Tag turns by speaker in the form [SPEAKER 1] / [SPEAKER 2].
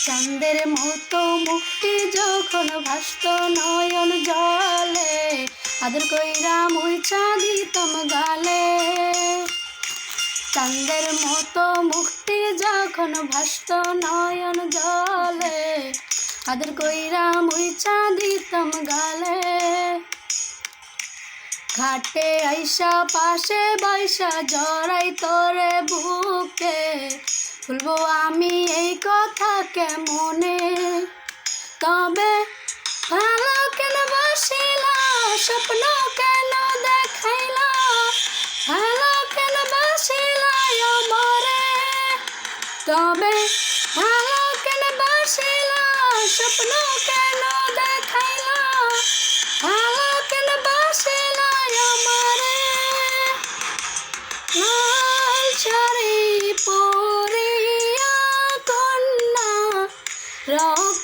[SPEAKER 1] চাঁদের মতো মুক্তি যখন ভাসত নয়ন জলে, আদর কইরা মুইচা দিতাম গালে। চাঁদের মতো মুক্তি যখন ভাসত নয়ন জলে, আদর কইরা মুইচা দিতাম গালে। ঘাটে আইসা পাশে বৈশা জড়াই তোরে বুকে, ভুলবো আমি এই কথা কেমনে। তবে ভালো কেন বাসিলা, স্বপ্ন কেন দেখাইলা, ভালো কেন বাসিলা আমারে। তবে ভালো কেন বাসিলা, স্বপ্ন কেন দেখাইলা, ভালো কেন বাসিলা আমারে। লাল শাড়ি পরিয়া কন্যা রক